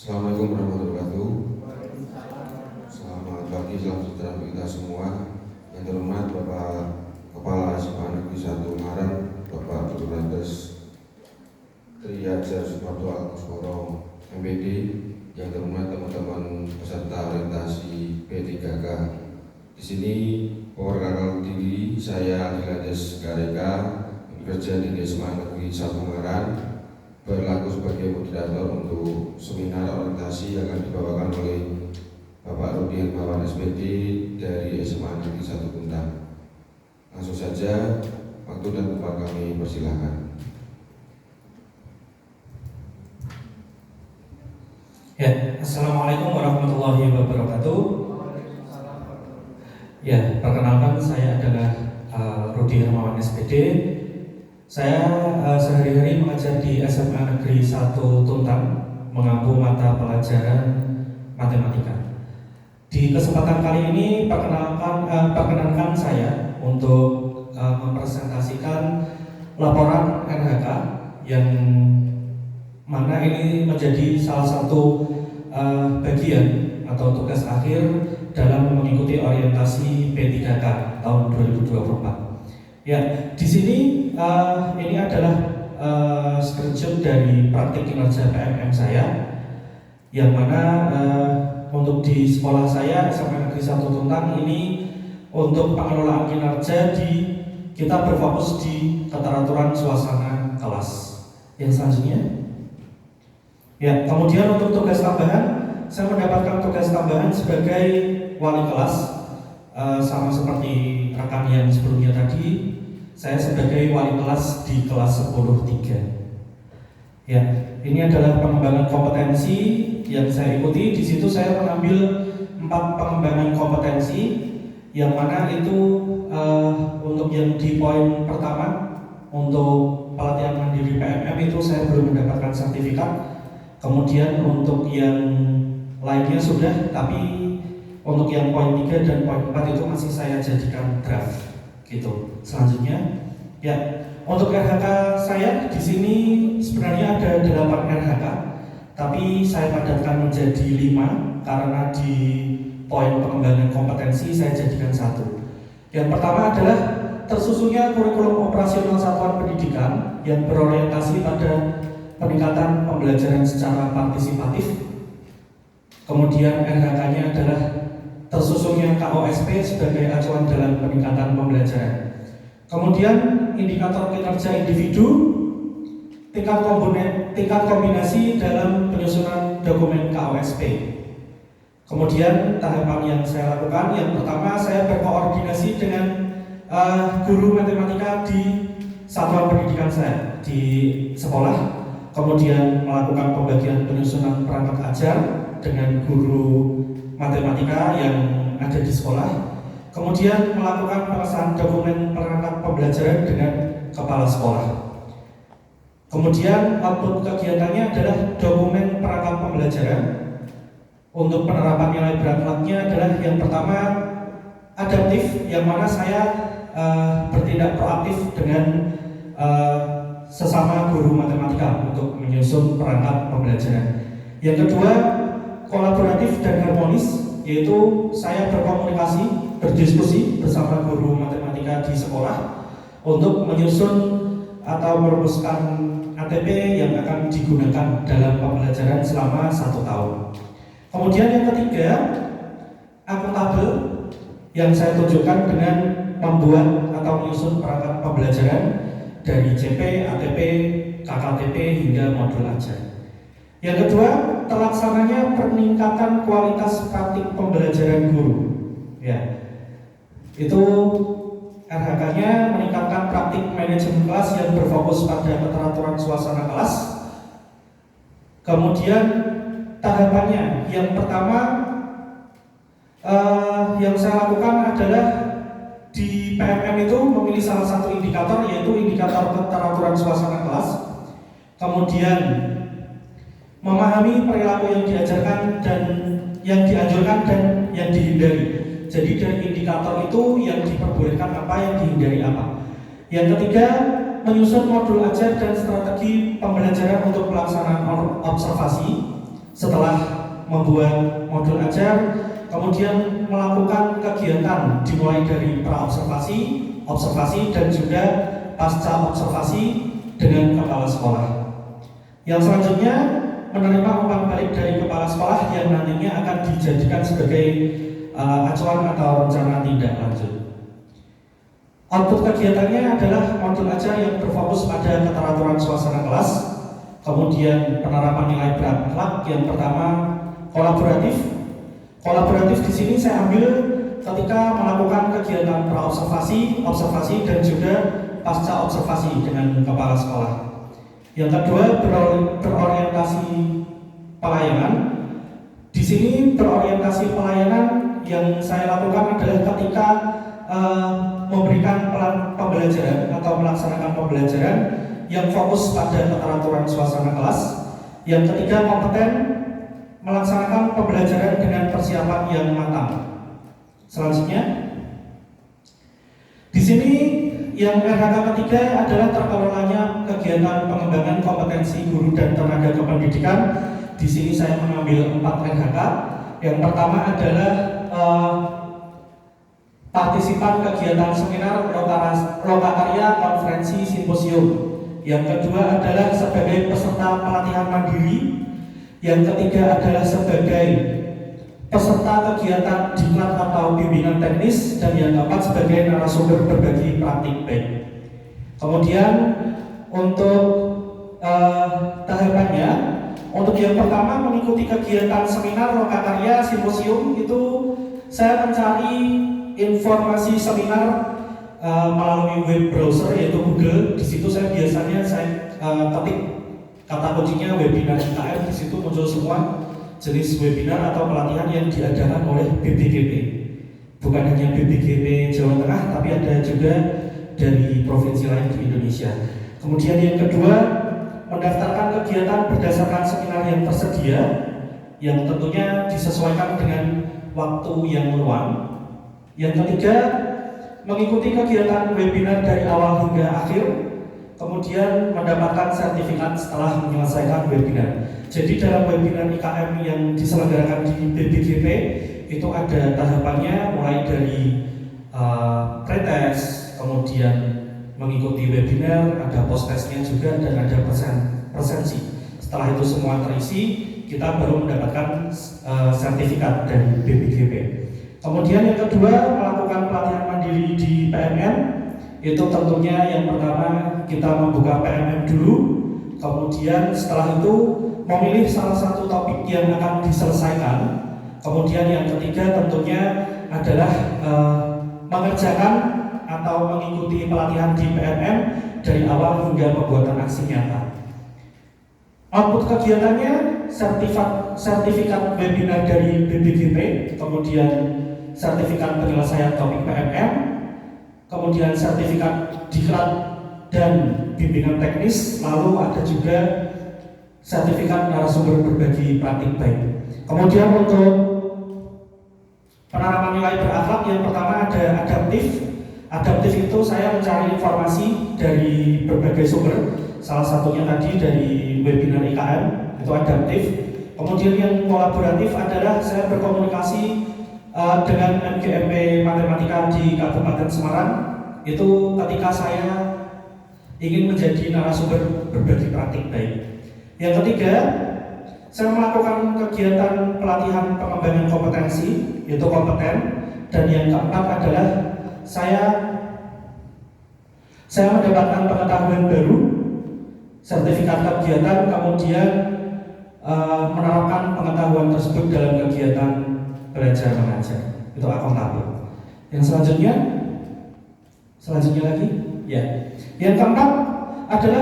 Assalamualaikum warahmatullahi wabarakatuh. Selamat pagi, salam sejahtera untuk kita semua. Yang terhormat Bapak Kepala SMA Negeri 1 Ungaran, Bapak Dr. Andes Triajar Suparto Al-Kusmoro MPD. Yang terhormat teman-teman peserta orientasi P3K. Di sini perkenalkan diri, saya Adilandes Gareka, bekerja di SMA Negeri 1 Ungaran, berlaku sebagai moderator untuk seminar orientasi yang akan dibawakan oleh Bapak Rudi Hermawan SPD dari SMA Negeri 1 Kuntang. Langsung saja, waktu dan tempat kami persilahkan. Ya, Assalamualaikum warahmatullahi wabarakatuh. Ya, perkenalkan saya adalah Rudi Hermawan SPD. Saya sehari-hari mengajar di SMA Negeri 1 Tuntang, mengampu mata pelajaran matematika. Di kesempatan kali ini perkenalkan saya untuk mempresentasikan laporan RHK yang mana ini menjadi salah satu bagian atau tugas akhir dalam mengikuti orientasi P3K tahun 2024. Ya, di sini ini adalah screenshot dari praktik kinerja PMM saya, yang mana untuk di sekolah saya SMA Negeri 1 Tuntang ini untuk pengelolaan kinerja kita berfokus di keteraturan suasana kelas. Yang selanjutnya, ya, kemudian untuk tugas tambahan, saya mendapatkan tugas tambahan sebagai wali kelas. Sama seperti rekan yang sebelumnya tadi, saya sebagai wali kelas di kelas 10-3. Ya, ini adalah pengembangan kompetensi yang saya ikuti. Di situ saya mengambil 4 pengembangan kompetensi, yang mana itu untuk yang di poin pertama untuk pelatihan mandiri PMM itu saya belum mendapatkan sertifikat. Kemudian untuk yang lainnya sudah, tapi untuk yang poin 3 dan poin 4 itu masih saya jadikan draft gitu. Selanjutnya, ya, untuk RHK saya di sini sebenarnya ada 8 RHK, tapi saya padatkan menjadi 5 karena di poin pengembangan kompetensi saya jadikan 1. Yang pertama adalah tersusunnya kurikulum operasional satuan pendidikan yang berorientasi pada peningkatan pembelajaran secara partisipatif. Kemudian RHK-nya adalah tersusunnya KOSP sebagai acuan dalam peningkatan pembelajaran. Kemudian indikator kinerja individu, tingkat kombinasi dalam penyusunan dokumen KOSP. Kemudian tahapan yang saya lakukan, yang pertama saya berkoordinasi dengan guru matematika di satuan pendidikan saya di sekolah. Kemudian melakukan pembagian penyusunan perangkat ajar dengan guru matematika yang ada di sekolah. Kemudian melakukan pengesahan dokumen perangkat pembelajaran dengan kepala sekolah. Kemudian output kegiatannya adalah dokumen perangkat pembelajaran. Untuk penerapan nilai berat-beratnya adalah yang pertama adaptif, yang mana saya bertindak proaktif dengan sesama guru matematika untuk menyusun perangkat pembelajaran. Yang kedua, kolaboratif dan harmonis, yaitu saya berkomunikasi, berdiskusi bersama guru matematika di sekolah untuk menyusun atau merumuskan ATP yang akan digunakan dalam pembelajaran selama 1 tahun. Kemudian yang ketiga, akuntabel, yang saya tunjukkan dengan membuat atau menyusun perangkat pembelajaran dari CP, ATP, KKTP hingga modul ajar. Yang kedua, terlaksananya peningkatan kualitas praktik pembelajaran guru. Ya, itu RHK-nya meningkatkan praktik manajemen kelas yang berfokus pada keteraturan suasana kelas. Kemudian tahapannya, yang pertama yang saya lakukan adalah di PMM itu memilih salah satu indikator, yaitu indikator keteraturan suasana kelas. Kemudian memahami perilaku yang diajarkan dan yang dianjurkan dan yang dihindari. Jadi dari indikator itu yang diperbolehkan apa, yang dihindari apa. Yang ketiga, menyusun modul ajar dan strategi pembelajaran untuk pelaksanaan observasi. setelah membuat modul ajar, kemudian melakukan kegiatan dimulai dari praobservasi, observasi, dan juga pasca observasi dengan kepala sekolah. Yang selanjutnya menerima umpan balik dari kepala sekolah yang nantinya akan dijadikan sebagai acuan atau rencana tindak lanjut. Output kegiatannya adalah modul ajar yang berfokus pada keteraturan suasana kelas, kemudian penerapan nilai berakhlak. Yang pertama, kolaboratif. Kolaboratif di sini saya ambil ketika melakukan kegiatan praobservasi, observasi, dan juga pasca observasi dengan kepala sekolah. Yang kedua, berorientasi pelayanan. Di sini berorientasi pelayanan yang saya lakukan adalah ketika memberikan pembelajaran atau melaksanakan pembelajaran yang fokus pada keteraturan suasana kelas. Yang ketiga, kompeten, melaksanakan pembelajaran dengan persiapan yang matang. Selanjutnya, di sini yang RHK ketiga adalah terkelolanya kegiatan pengembangan kompetensi guru dan tenaga kependidikan. Di sini saya mengambil 4 RHK. Yang pertama adalah partisipan kegiatan seminar, lokakarya, konferensi, simposium. Yang kedua adalah sebagai peserta pelatihan mandiri. Yang ketiga adalah sebagai peserta kegiatan diklat atau bimbingan teknis. Dan yang keempat sebagai narasumber berbagi praktik baik. Kemudian untuk tahapannya, untuk yang pertama mengikuti kegiatan seminar, lokakarya, simposium, itu saya mencari informasi seminar melalui web browser yaitu Google. Di situ saya biasanya ketik kata kuncinya webinar IKM. Di situ muncul semua jenis webinar atau pelatihan yang diadakan oleh BPGP. Bukan hanya BPGP Jawa Tengah, tapi ada juga dari provinsi lain di Indonesia. Kemudian yang kedua, mendaftarkan kegiatan berdasarkan seminar yang tersedia, yang tentunya disesuaikan dengan waktu yang luang. Yang ketiga, mengikuti kegiatan webinar dari awal hingga akhir, kemudian mendapatkan sertifikat setelah menyelesaikan webinar. Jadi dalam webinar IKM yang diselenggarakan di BPGP itu ada tahapannya, mulai dari pretest, kemudian mengikuti webinar, ada post-testnya juga, dan ada presensi. Setelah itu semua terisi, kita baru mendapatkan sertifikat dari BPGP. Kemudian yang kedua, melakukan pelatihan mandiri di PMM. Itu tentunya yang pertama kita membuka PMM dulu, kemudian setelah itu memilih salah satu topik yang akan diselesaikan. Kemudian yang ketiga tentunya adalah mengerjakan atau mengikuti pelatihan di PMM dari awal hingga pembuatan aksi nyata. Output kegiatannya sertifikat webinar dari BPGP, kemudian sertifikat penyelesaian topik PMM, kemudian sertifikat diklat dan bimbingan teknis, lalu ada juga sertifikat narasumber berbagi praktik baik. Kemudian untuk penanaman nilai berakhlak, yang pertama ada adaptif. Adaptif itu saya mencari informasi dari berbagai sumber, salah satunya tadi dari webinar IKM, itu adaptif. Kemudian yang kolaboratif adalah saya berkomunikasi dengan MGMP Matematika di Kabupaten Semarang. Itu ketika saya ingin menjadi narasumber berbagi praktik baik. Yang ketiga, saya melakukan kegiatan pelatihan pengembangan kompetensi, yaitu kompeten. Dan yang keempat adalah saya mendapatkan pengetahuan baru, sertifikat kegiatan, kemudian menerapkan pengetahuan tersebut dalam kegiatan belajar mengajar. Itu akuntabel. Yang selanjutnya lagi, ya. Yang keempat adalah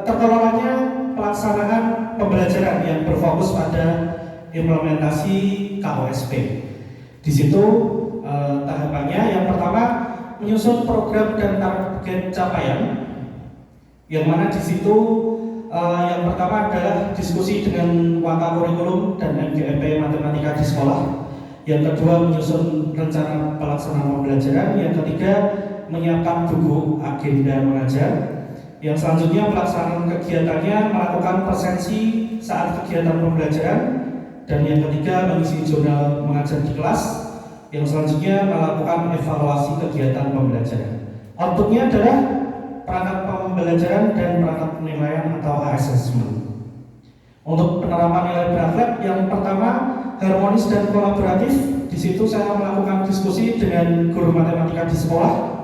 terkelolanya pelaksanaan pembelajaran yang berfokus pada implementasi KOSP. Di situ tahapannya yang pertama menyusun program dan target capaian, yang mana di situ yang pertama adalah diskusi dengan waka kurikulum dan MGMP Matematika di sekolah. Yang kedua menyusun rencana pelaksanaan pembelajaran. Yang ketiga menyiapkan buku agenda mengajar. Yang selanjutnya pelaksanaan kegiatannya melakukan presensi saat kegiatan pembelajaran, dan yang ketiga mengisi jurnal mengajar di kelas. Yang selanjutnya melakukan evaluasi kegiatan pembelajaran. Outputnya adalah perangkat pembelajaran dan perangkat penilaian atau assessment. Untuk penerapan nilai berakhlak, yang pertama harmonis dan kolaboratif. Di situ saya melakukan diskusi dengan guru matematika di sekolah.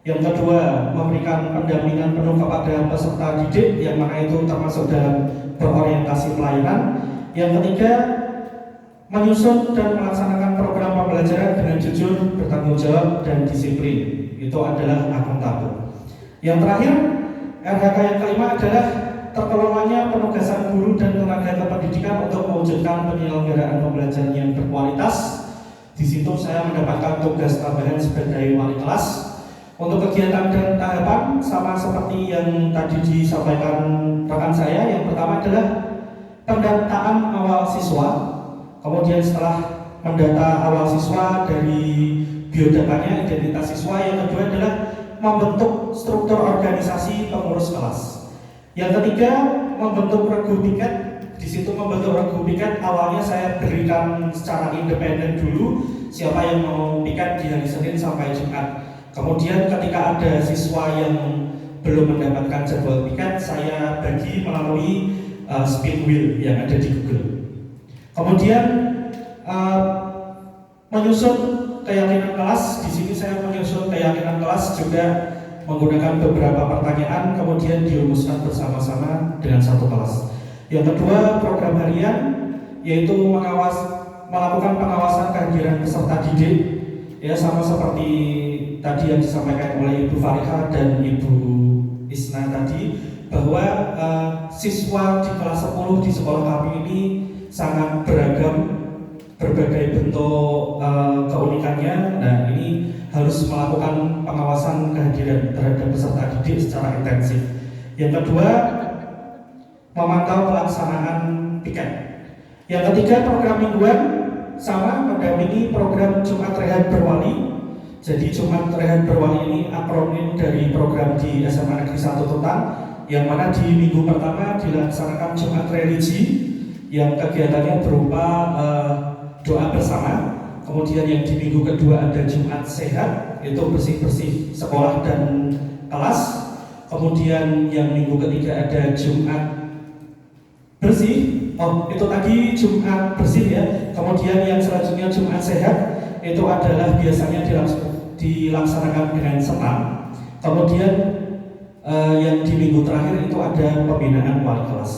Yang kedua, memberikan pendampingan penuh kepada peserta didik, yang mana itu termasuk dalam berorientasi pelayanan. Yang ketiga, menyusun dan melaksanakan program pembelajaran dengan jujur, bertanggung jawab, dan disiplin. Itu adalah akuntabel. Yang terakhir, RHK yang kelima adalah terkelolanya penugasan guru dan tenaga kependidikan untuk mewujudkan penyelenggaraan pembelajaran yang berkualitas. Di situ saya mendapatkan tugas tambahan sebagai wali kelas. Untuk kegiatan dan tahapan sama seperti yang tadi disampaikan rekan saya. Yang pertama adalah pendataan awal siswa. Kemudian setelah mendata awal siswa dari biodatanya, identitas siswa, yang kedua adalah membentuk struktur organisasi pengurus kelas. Yang ketiga, membentuk regu piket. Di situ membentuk regu piket awalnya saya berikan secara independen dulu siapa yang mau piket di hari Senin sampai Jumat. Kemudian ketika ada siswa yang belum mendapatkan jadwal piket, saya bagi melalui spin wheel yang ada di Google. Kemudian menyusun keyakinan kelas. Di sini saya menyusun keyakinan kelas juga menggunakan beberapa pertanyaan, kemudian dirumuskan bersama-sama dengan satu kelas. Yang kedua, program harian, yaitu melakukan pengawasan kehadiran peserta didik, ya sama seperti tadi yang disampaikan oleh Ibu Fariha dan Ibu Isna tadi, bahwa siswa di kelas 10 di sekolah kami ini sangat beragam, berbagai bentuk keunikannya. Nah, ini harus melakukan pengawasan kehadiran terhadap peserta didik secara intensif. Yang kedua, memantau pelaksanaan piket. Yang ketiga, program mingguan, sama mendampingi program Jumat Rehat Berwali. Jadi Jumat Rehat Berwali ini akronim dari program di SMA Negeri 1 Tuntang, yang mana di minggu pertama dilaksanakan Jumat Religi, yang kegiatannya berupa doa bersama. Kemudian yang di minggu kedua ada Jumat Sehat, itu bersih-bersih sekolah dan kelas. Kemudian yang minggu ketiga ada Jumat Bersih. Itu tadi Jumat Bersih ya. Kemudian yang selanjutnya Jumat Sehat, itu adalah biasanya dilaksanakan dengan senam. Kemudian yang di minggu terakhir itu ada pembinaan wali kelas.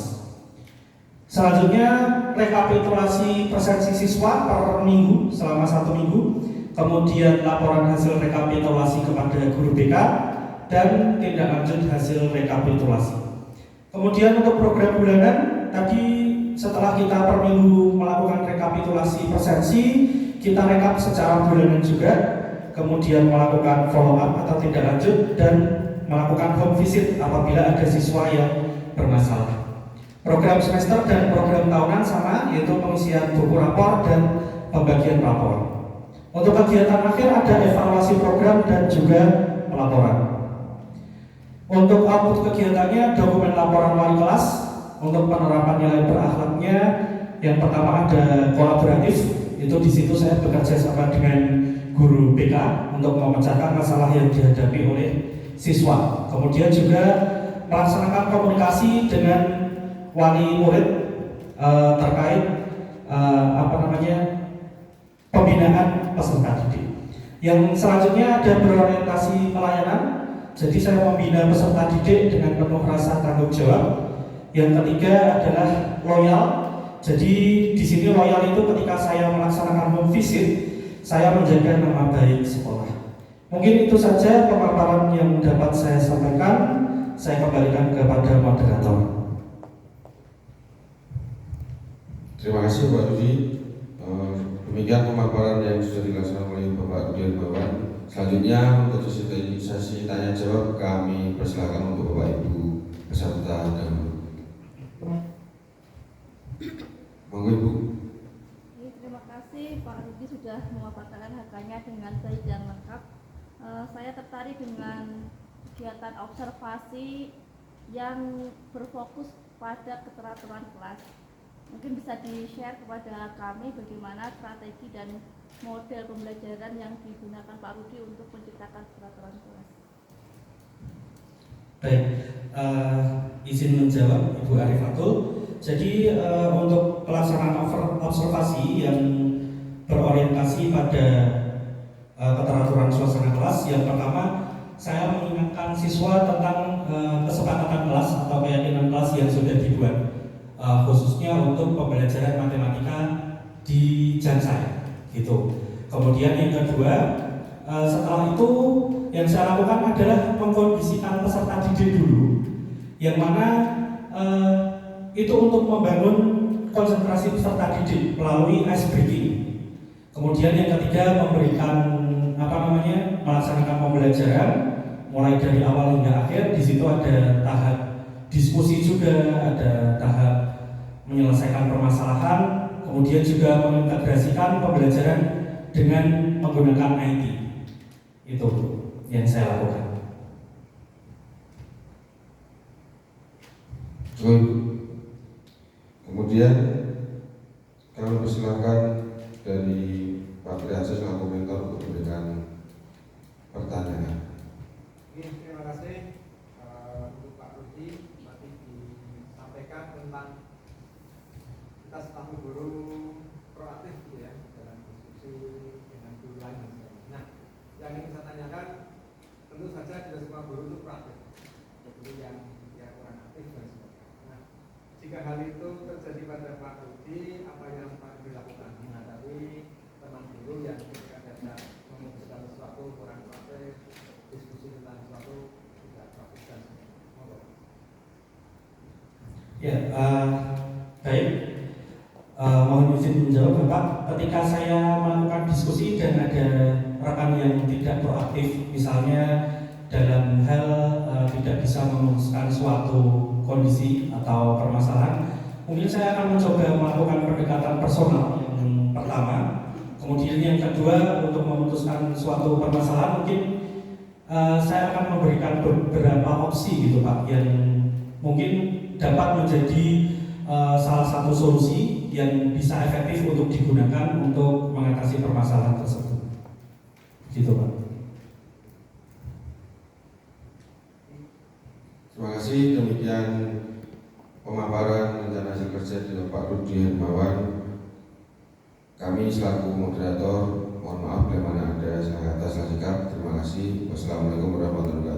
Selanjutnya rekapitulasi presensi siswa per minggu selama 1 minggu. Kemudian laporan hasil rekapitulasi kepada guru BK dan tindak lanjut hasil rekapitulasi. Kemudian untuk program bulanan, tadi setelah kita per minggu melakukan rekapitulasi presensi, kita rekap secara bulanan juga, kemudian melakukan follow up atau tindak lanjut, dan melakukan home visit apabila ada siswa yang bermasalah. Program semester dan program tahunan sama, yaitu pengisian buku rapor dan pembagian rapor. Untuk kegiatan akhir ada evaluasi program dan juga pelaporan. Untuk output kegiatannya, dokumen laporan wali kelas. Untuk penerapan nilai berakhlaknya, yang pertama ada kolaboratif. Itu di situ saya bekerja sama dengan guru BK untuk memecahkan masalah yang dihadapi oleh siswa. Kemudian juga melaksanakan komunikasi dengan wali murid terkait pembinaan peserta didik. Yang selanjutnya ada berorientasi pelayanan. Jadi saya membina peserta didik dengan penuh rasa tanggung jawab. Yang ketiga adalah loyal. Jadi di sini loyal itu ketika saya melaksanakan home visit, saya menjaga nama baik sekolah. Mungkin itu saja pemaparan yang dapat saya sampaikan. Saya kembalikan kepada moderator. Terima kasih Pak Rudi. Demikian pemaparan yang sudah dilaksanakan oleh Bapak Rudi Hermawan. Selanjutnya untuk sesi tanya jawab kami persilakan untuk Bapak Ibu peserta dahulu. Monggo Ibu. Terima kasih Pak Rudi sudah memaparkan harganya dengan baik dan lengkap. Saya tertarik dengan kegiatan observasi yang berfokus pada keteraturan kelas. Mungkin bisa di-share kepada kami bagaimana strategi dan model pembelajaran yang digunakan Pak Rudi untuk menciptakan keteraturan kelas. Baik, izin menjawab Ibu Arifatul. Jadi untuk pelaksanaan observasi yang berorientasi pada keteraturan suasana kelas, yang pertama saya mengingatkan siswa tentang kesepakatan kelas atau keyakinan kelas yang sudah dibuat, khususnya untuk pembelajaran matematika di Jansai, gitu. Kemudian yang kedua, setelah itu yang saya lakukan adalah mengkondisikan peserta didik dulu, yang mana itu untuk membangun konsentrasi peserta didik melalui ice breaking. Kemudian yang ketiga, memberikan melaksanakan pembelajaran mulai dari awal hingga akhir. Di situ ada tahap diskusi juga, ada tahap menyelesaikan permasalahan, kemudian juga mengintegrasikan pembelajaran dengan menggunakan IT. Itu yang saya lakukan. Kemudian kami persilakan dari Pak Triasa selaku mentor untuk memberikan pertanyaan. Terima kasih untuk Pak Rudi. Tadi disampaikan tentang kita selaku guru proaktif ya dalam diskusi dengan guru lain dan sebagainya. Nah, yang ingin saya tanyakan, tentu saja tidak semua guru itu proaktif, ada guru yang kurang aktif dan sebagainya. Nah, jika hal itu terjadi pada Pak Rudi, apa yang Pak Rudi lakukan menghadapi teman guru yang ketika diajak memutuskan sesuatu kurang proaktif, diskusi tentang sesuatu tidak proaktif dan sebagainya. Ya, baik. Mohon izin menjawab Bapak. Ketika saya melakukan diskusi dan ada rekan yang tidak proaktif, misalnya dalam hal tidak bisa memutuskan suatu kondisi atau permasalahan, mungkin saya akan mencoba melakukan pendekatan personal yang pertama. Kemudian yang kedua, untuk memutuskan suatu permasalahan mungkin saya akan memberikan beberapa opsi gitu Pak, yang mungkin dapat menjadi salah satu solusi yang bisa efektif untuk digunakan untuk mengatasi permasalahan tersebut. Gitu Pak. Terima kasih. Demikian pemaparan rencana hasil kerja dari Pak Rudi Hermawan. Kami selaku moderator, mohon maaf bila mana ada salah kata, salah sikap. Terima kasih. Wassalamualaikum warahmatullahi wabarakatuh.